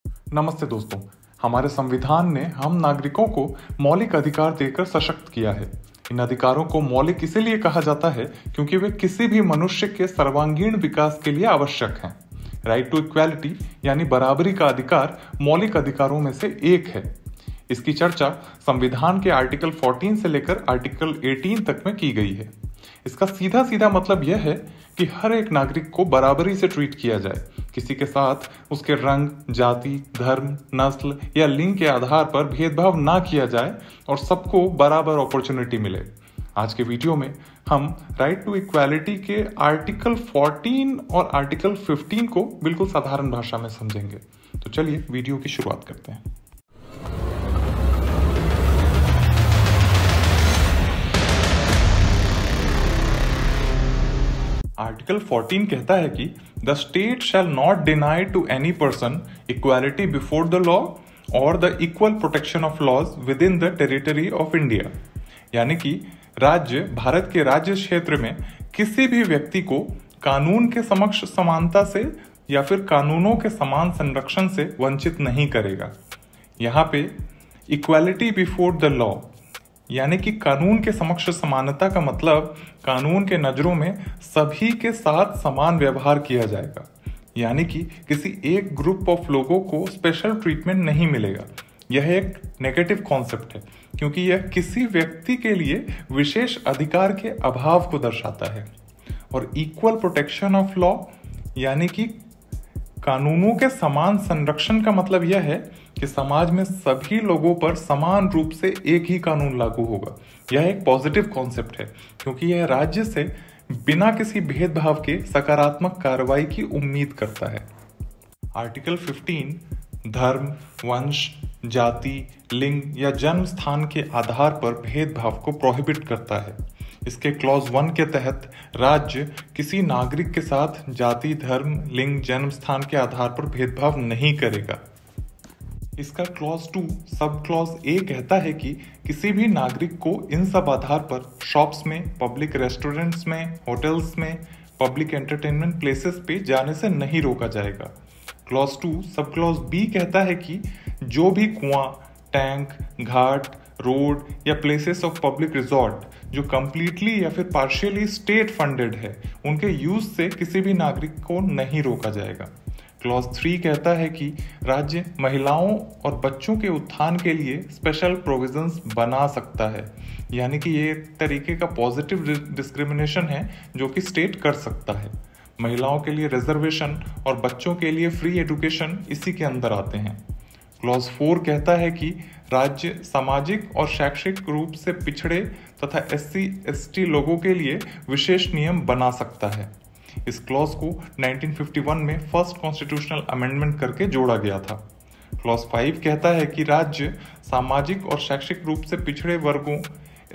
नमस्ते दोस्तों। हमारे संविधान ने हम नागरिकों को मौलिक अधिकार देकर सशक्त किया है। इन अधिकारों को मौलिक इसीलिए कहा जाता है क्योंकि वे किसी भी मनुष्य के सर्वांगीण विकास के लिए आवश्यक हैं। राइट टू इक्वालिटी यानी बराबरी का अधिकार मौलिक अधिकारों में से एक है। इसकी चर्चा संविधान के आर्टिकल 14 से लेकर आर्टिकल 18 तक में की गई है। इसका सीधा सीधा मतलब यह है कि हर एक नागरिक को बराबरी से ट्रीट किया जाए। किसी के साथ उसके रंग, जाति, धर्म, नस्ल या लिंग के आधार पर भेदभाव ना किया जाए और सबको बराबर अपॉर्चुनिटी मिले। आज के वीडियो में हम राइट टू इक्वालिटी के आर्टिकल 14 और आर्टिकल 15 को बिल्कुल साधारण भाषा में समझेंगे। तो चलिए वीडियो की शुरुआत करते हैं। आर्टिकल 14 कहता है कि the state shall not deny to any person equality before the law और the equal protection of laws within the territory of India. यानी कि राज्य भारत के राज्य क्षेत्र में किसी भी व्यक्ति को कानून के समक्ष समानता से या फिर कानूनों के समान संरक्षण से वंचित नहीं करेगा। यहाँ पे इक्वालिटी बिफोर द लॉ यानी कि कानून के समक्ष समानता का मतलब कानून के नजरों में सभी के साथ समान व्यवहार किया जाएगा। यानी कि किसी एक ग्रुप ऑफ लोगों को स्पेशल ट्रीटमेंट नहीं मिलेगा। यह एक नेगेटिव कॉन्सेप्ट है क्योंकि यह किसी व्यक्ति के लिए विशेष अधिकार के अभाव को दर्शाता है। और इक्वल प्रोटेक्शन ऑफ लॉ यानी कि कानूनों के समान संरक्षण का मतलब यह है कि समाज में सभी लोगों पर समान रूप से एक ही कानून लागू होगा। यह एक पॉजिटिव कॉन्सेप्ट है क्योंकि यह राज्य से बिना किसी भेदभाव के सकारात्मक कार्रवाई की उम्मीद करता है। आर्टिकल 15 धर्म, वंश, जाति, लिंग या जन्म स्थान के आधार पर भेदभाव को प्रोहिबिट करता है। इसके क्लॉज 1 के तहत राज्य किसी नागरिक के साथ जाति, धर्म, लिंग, जन्म स्थान के आधार पर भेदभाव नहीं करेगा। इसका क्लॉज 2 सब क्लॉज ए कहता है कि किसी भी नागरिक को इन सब आधार पर शॉप्स में, पब्लिक रेस्टोरेंट्स में, होटल्स में, पब्लिक एंटरटेनमेंट प्लेसेस पे जाने से नहीं रोका जाएगा। क्लॉज 2 सब क्लॉज बी कहता है कि जो भी कुआं, टैंक, घाट, रोड या प्लेसेस ऑफ पब्लिक रिजॉर्ट जो कंप्लीटली या फिर पार्शियली स्टेट फंडेड है उनके यूज से किसी भी नागरिक को नहीं रोका जाएगा। क्लॉज 3 कहता है कि राज्य महिलाओं और बच्चों के उत्थान के लिए स्पेशल प्रोविजंस बना सकता है। यानी कि ये एक तरीके का पॉजिटिव डिस्क्रिमिनेशन है जो कि स्टेट कर सकता है। महिलाओं के लिए रिजर्वेशन और बच्चों के लिए फ्री एजुकेशन इसी के अंदर आते हैं। क्लॉज 4 कहता है कि राज्य सामाजिक और शैक्षिक रूप से पिछड़े तथा SC/ST लोगों के लिए विशेष नियम बना सकता है। इस क्लॉज को 1951 में फर्स्ट कॉन्स्टिट्यूशनल अमेंडमेंट करके जोड़ा गया था। क्लॉज 5 कहता है कि राज्य सामाजिक और शैक्षिक रूप से पिछड़े वर्गों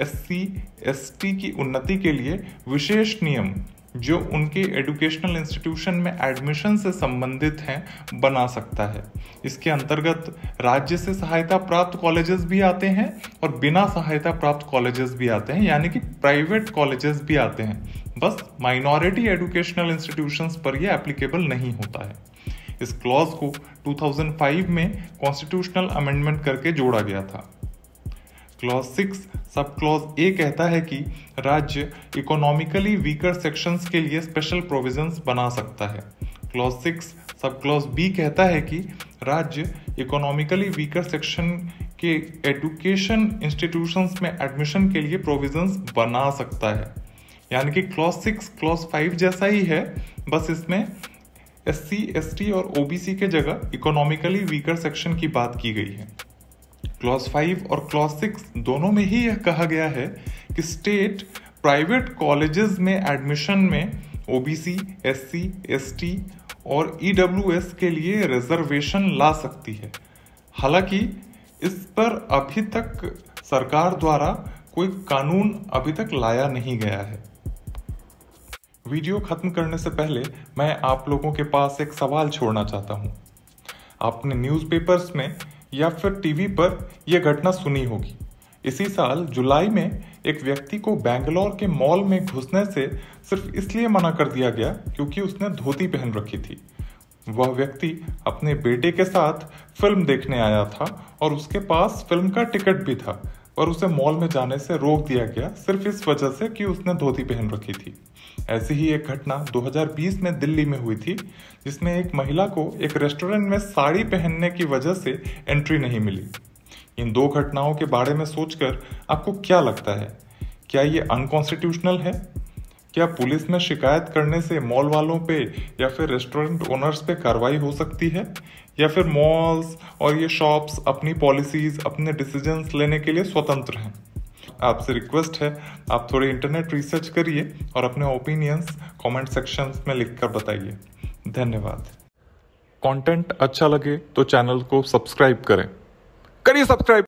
SC/ST की उन्नति के लिए विशेष नियम जो उनके एजुकेशनल इंस्टीट्यूशन में एडमिशन से संबंधित हैं बना सकता है। इसके अंतर्गत राज्य से सहायता प्राप्त कॉलेजेस भी आते हैं और बिना सहायता प्राप्त कॉलेजेस भी आते हैं, यानी कि प्राइवेट कॉलेजेस भी आते हैं। बस माइनॉरिटी एजुकेशनल इंस्टीट्यूशंस पर यह एप्लीकेबल नहीं होता है। इस क्लॉज को 2005 में कॉन्स्टिट्यूशनल अमेंडमेंट करके जोड़ा गया था। क्लॉज 6 सब क्लॉज ए कहता है कि राज्य इकोनॉमिकली वीकर सेक्शंस के लिए स्पेशल प्रोविजंस बना सकता है। क्लॉज 6 सब क्लॉज बी कहता है कि राज्य इकोनॉमिकली वीकर सेक्शन के एजुकेशन इंस्टीट्यूशंस में एडमिशन के लिए प्रोविजंस बना सकता है। यानी कि क्लॉज 6 क्लॉज 5 जैसा ही है, बस इसमें SC/ST और OBC के जगह इकोनॉमिकली वीकर सेक्शन की बात की गई है। क्लॉज 5 और क्लॉज 6 दोनों में ही यह कहा गया है कि स्टेट प्राइवेट कॉलेजेस में एडमिशन में OBC, SC/ST और EWS के लिए रिजर्वेशन ला सकती है। हालांकि इस पर अभी तक सरकार द्वारा कोई कानून अभी तक लाया नहीं गया है। वीडियो खत्म करने से पहले मैं आप लोगों के पास एक सवाल छोड़ना चाहता हूं। आपने न्यूज़पेपर्स में या फिर टीवी पर यह घटना सुनी होगी। इसी साल जुलाई में एक व्यक्ति को बेंगलोर के मॉल में घुसने से सिर्फ इसलिए मना कर दिया गया क्योंकि उसने धोती पहन रखी थी। वह व्यक्ति अपने बेटे के साथ फिल्म देखने आया था और उसके पास फिल्म का टिकट भी था, पर उसे मॉल में जाने से रोक दिया गया सिर्फ इस वजह से कि उसने धोती पहन रखी थी। ऐसी ही एक घटना 2020 में दिल्ली में हुई थी, जिसमें एक महिला को एक रेस्टोरेंट में साड़ी पहनने की वजह से एंट्री नहीं मिली। इन दो घटनाओं के बारे में सोचकर आपको क्या लगता है? क्या ये अनकॉन्स्टिट्यूशनल है? क्या पुलिस में शिकायत करने से मॉल वालों पे या फिर रेस्टोरेंट ओनर्स पे कार्रवाई हो सकती है? या फिर मॉल्स और ये शॉप्स अपनी पॉलिसीज, अपने डिसीजंस लेने के लिए स्वतंत्र हैं? आपसे रिक्वेस्ट है, आप थोड़ी इंटरनेट रिसर्च करिए और अपने ओपिनियंस कमेंट सेक्शंस में लिखकर बताइए। धन्यवाद। कंटेंट अच्छा लगे तो चैनल को सब्सक्राइब करें। करिए सब्सक्राइब।